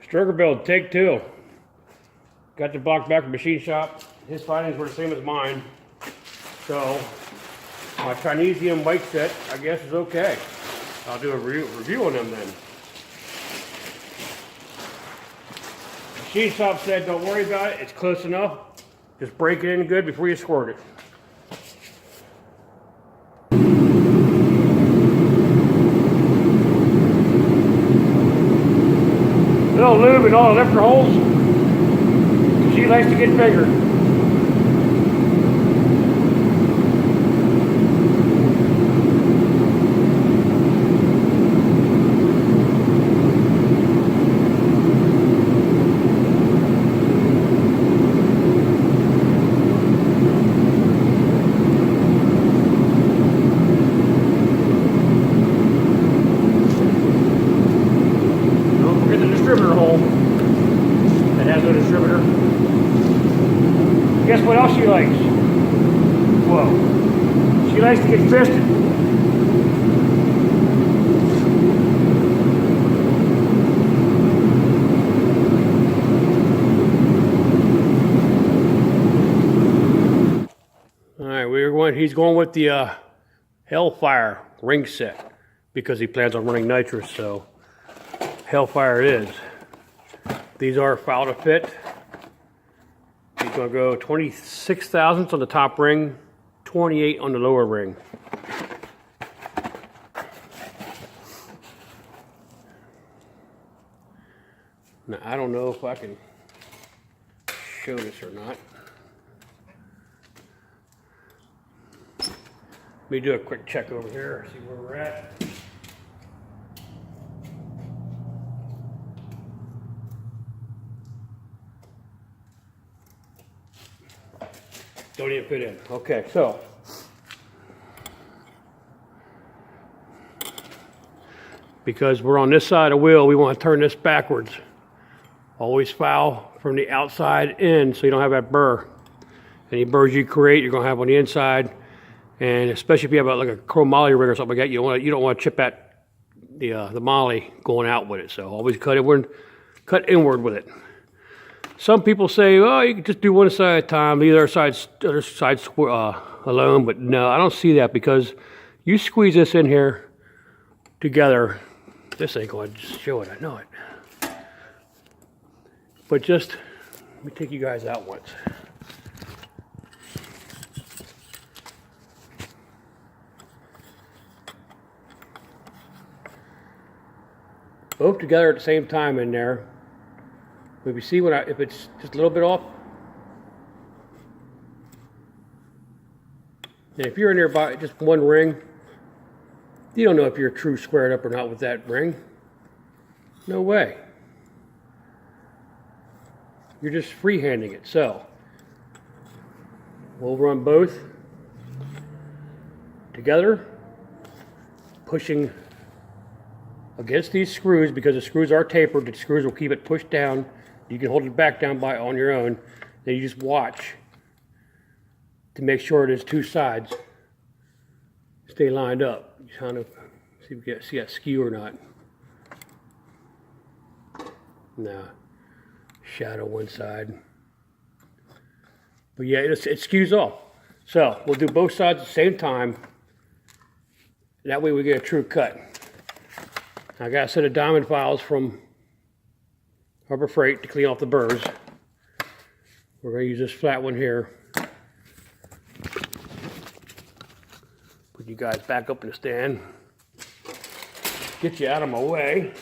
Stroker build, take two. Got the block back from machine shop. His findings were the same as mine. So, my Chinesium bike set, I guess, is okay. I'll do a review on them then. Machine shop said, don't worry about it, it's close enough. Just break it in good before you squirt it. Little lube in all the lifter holes. She likes to get bigger. Guess what else she likes? Whoa. She likes to get fisted. Alright, he's going with the Hellfire ring set because he plans on running nitrous, so Hellfire it is. These are foul to fit. He's going to go 26 thousandths on the top ring, 28 on the lower ring. Now, I don't know if I can show this or not. Let me do a quick check over here, see where we're at. Don't even fit in. Okay, so because we're on this side of the wheel, we want to turn this backwards. Always foul from the outside in so you don't have that burr. Any burrs you create, you're going to have on the inside. And especially if you have like a chrome moly ring or something like that, you don't want to chip that the moly going out with it. So always cut inward with it. Some people say, oh, you can just do one side at a time, leave the other side alone. But no, I don't see that because you squeeze this in here together. This ain't going to show it, I know it. But just, let me take you guys out once. Both together at the same time in there. Maybe see if it's just a little bit off. And if you're in there by just one ring, you don't know if you're true squared up or not with that ring. No way. You're just freehanding it. So we'll run both together, pushing against these screws because the screws are tapered. The screws will keep it pushed down. You can hold it back down on your own. Then you just watch to make sure it is two sides stay lined up. You kind of see if you see that skew or not. No, shadow one side. But yeah, it skews off. So we'll do both sides at the same time. That way we get a true cut. I got a set of diamond files from Harbor Freight to clean off the burrs. We're going to use this flat one here. Put you guys back up in the stand. Get you out of my way.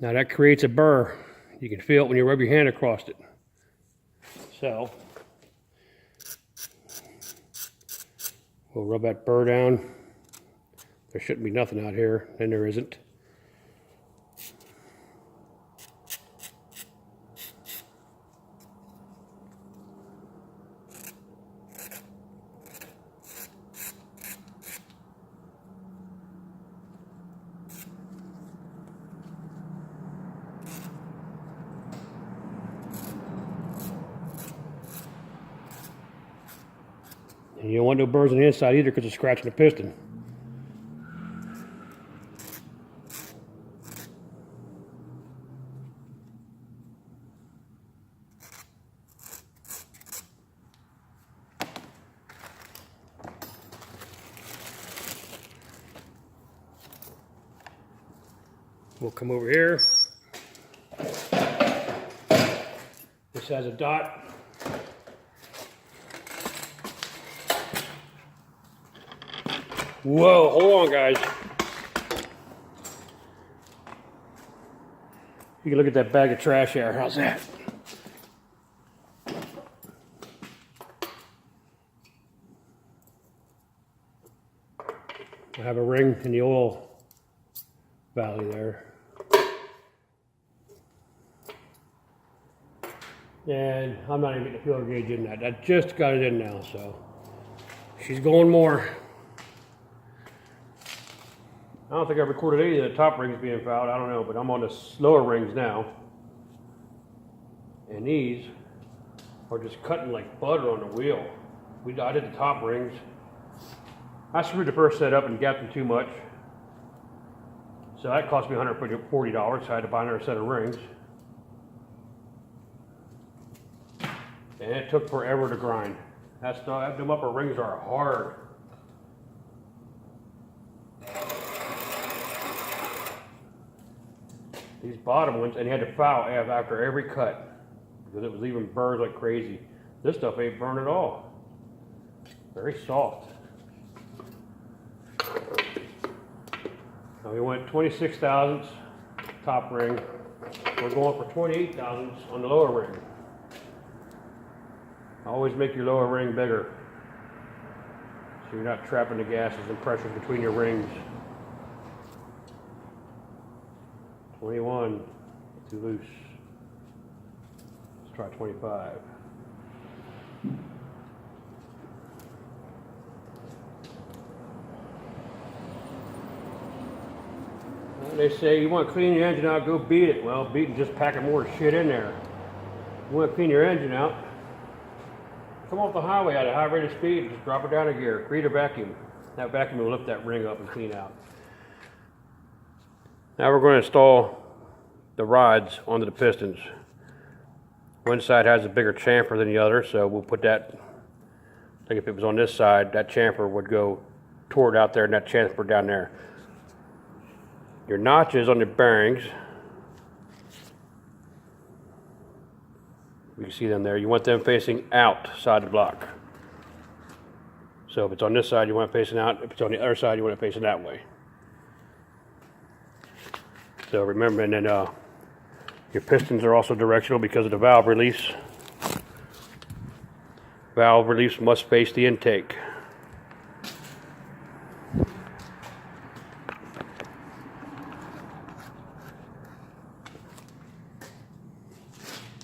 Now that creates a burr. You can feel it when you rub your hand across it. So, we'll rub that burr down. There shouldn't be nothing out here, and there isn't. And you don't want no burrs on the inside either because it's scratching the piston. We'll come over here. This has a dot. Whoa, hold on guys. You can look at that bag of trash there. How's that? I have a ring in the oil valley there. And I'm not even getting the fuel gauge in that. I just got it in now, so she's going more. I don't think I recorded any of the top rings being fouled. I don't know, but I'm on the slower rings now. And these are just cutting like butter on the wheel. I did the top rings. I screwed the first set up and gapped them too much. So that cost me $140, so I had to buy another set of rings. And it took forever to grind. Them upper rings are hard. These bottom ones, and you had to foul after every cut because it was leaving burrs like crazy. This stuff ain't burned at all. Very soft. Now we went 26 thousandths top ring. We're going for 28 thousandths on the lower ring. Always make your lower ring bigger so you're not trapping the gases and pressure between your rings. 21, too loose. Let's try 25. They say you want to clean your engine out, go beat it. Well, beating just packing more shit in there. You want to clean your engine out, come off the highway at a high rate of speed and just drop it down a gear. Create a vacuum. That vacuum will lift that ring up and clean out. Now we're going to install the rods onto the pistons. One side has a bigger chamfer than the other, so we'll put that, I think if it was on this side, that chamfer would go toward out there and that chamfer down there. Your notches on the bearings, you can see them there, you want them facing outside the block. So if it's on this side, you want it facing out. If it's on the other side, you want it facing that way. So remember, and then your pistons are also directional because of the valve release. Valve release must face the intake.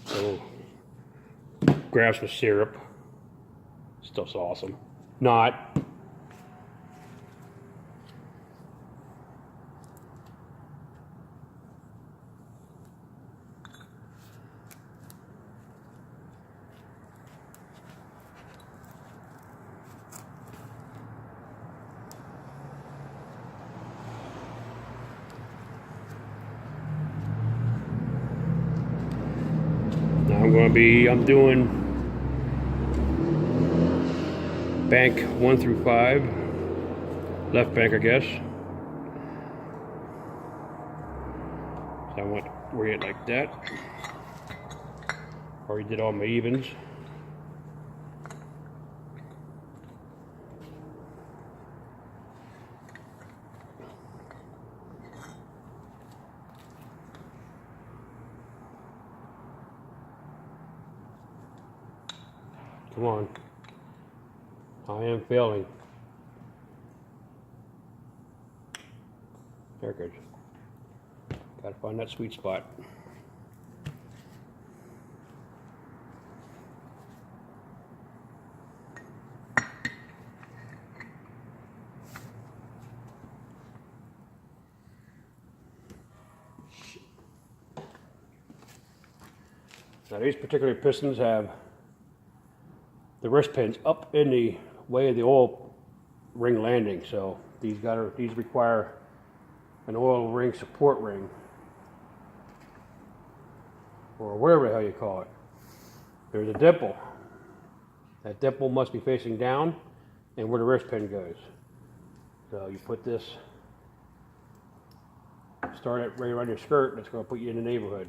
So, grab some syrup. Stuff's awesome. Not. Now I'm doing bank 1 through 5, left bank I guess. So I want to orient like that. Already did all my evens. Come on. I am failing. There it goes. Gotta find that sweet spot. Now these particular pistons have the wrist pins up in the way of the oil ring landing. So these require an oil ring support ring, or whatever the hell you call it. There's a dimple. That dimple must be facing down and where the wrist pin goes. So you put this, start it right around your skirt, that's going to put you in the neighborhood.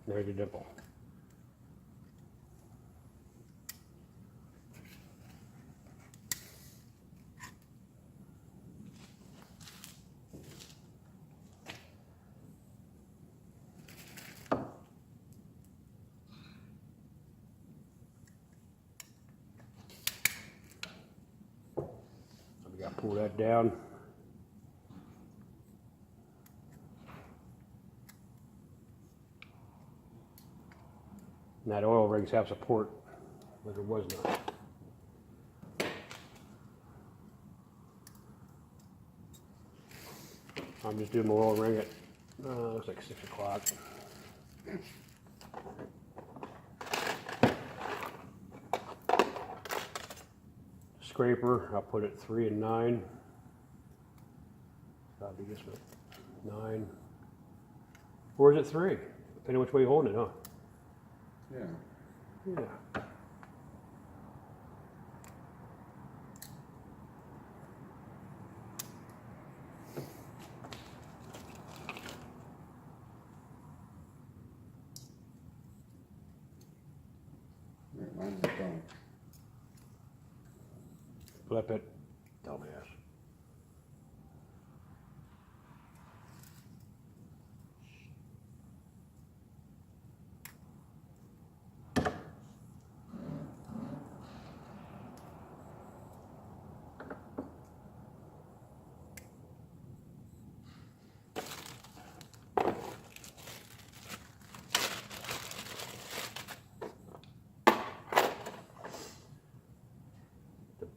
There's your dimple. We got to pull that down. And that oil rings have support, but there was none. I'm just doing my oil ring at, looks like 6 o'clock. Scraper, I'll put it 3 and 9. That'll be this one, 9. Or is it 3? Depending which way you're holding it, huh? Yeah. Yeah. Mine's gone. Flip it. Dumbass.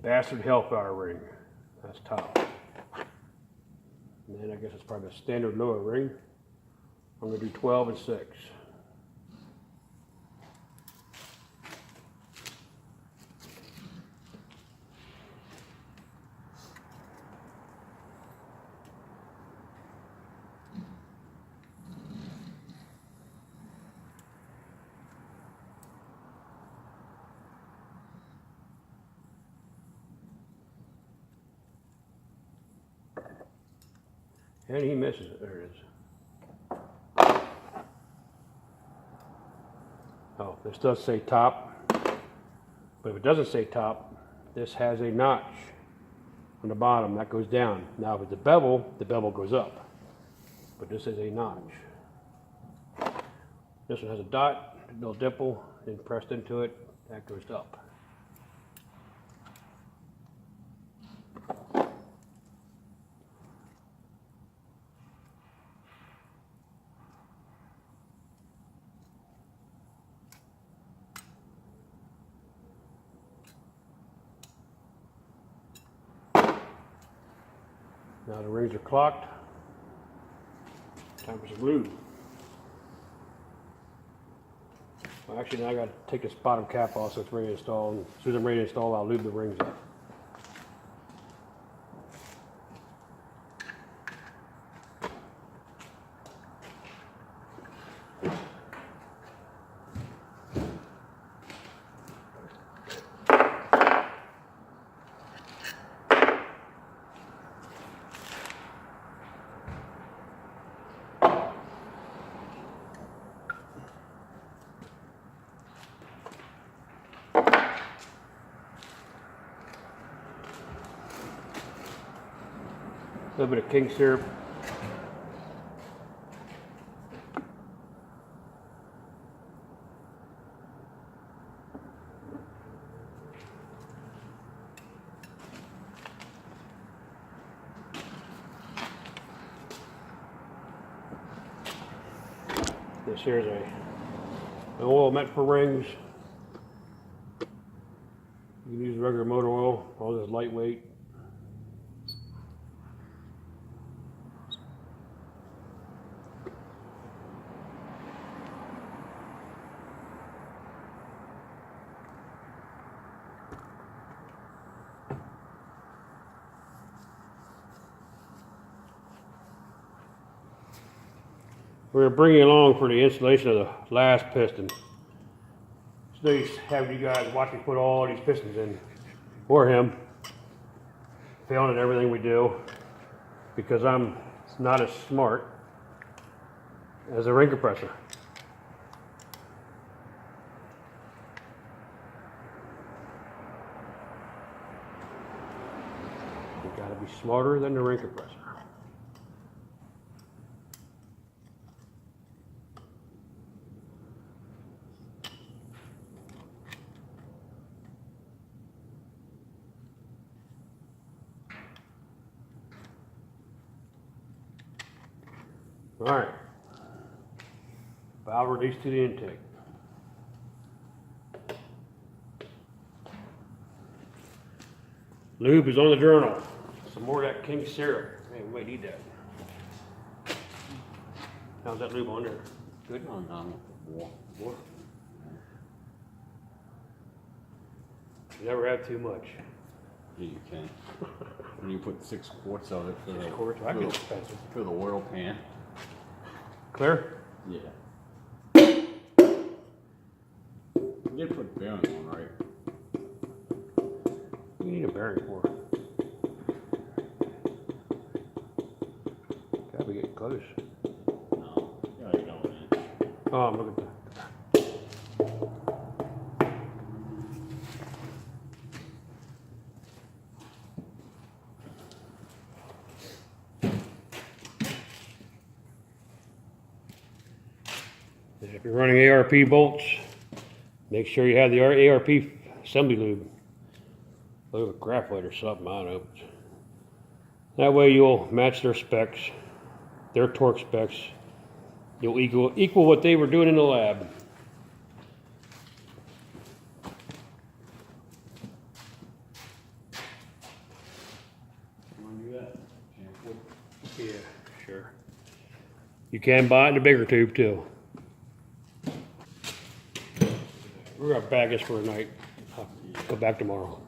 Bastard Hellfire ring. That's top. And then I guess it's probably a standard lower ring. I'm going to do 12 and 6. And he misses it. There it is. Oh, this does say top. But if it doesn't say top, this has a notch on the bottom. That goes down. Now if it's a bevel, the bevel goes up. But this is a notch. This one has a dot, a little dimple, and pressed into it, that goes up. Now the rings are clocked. Time for some lube. Well, actually, now I got to take this bottom cap off so it's ready to install. And as soon as I'm ready to install, I'll lube the rings up. A little bit of king syrup. This here's an oil meant for rings. You can use regular motor oil. All this is lightweight. We're gonna bring you along for the installation of the last piston. Today's having you guys watch me put all these pistons in for him, failing at everything we do because I'm not as smart as a ring compressor. You gotta be smarter than the ring compressor. All right, valve release to the intake. Lube is on the journal. Some more of that king syrup. Hey, we might need that. How's that lube on there? Good? Oh, no. More? You never have too much. Yeah, you can. When you put 6 quarts of it for 6 the, quarts? That'd be expensive. for the oil pan. Clear? Yeah. You did put bearing on, right? What do you need a bearing for? Gotta be getting close. No. Yeah, you don't. Oh, I'm looking at that. And if you're running ARP bolts, make sure you have the ARP assembly lube. Look at graphite or something, I don't know. That way you'll match their specs, their torque specs. You'll equal what they were doing in the lab. You want to do that? Yeah, sure. You can buy it in a bigger tube too. We're gonna bag this for a night. I'll go back tomorrow.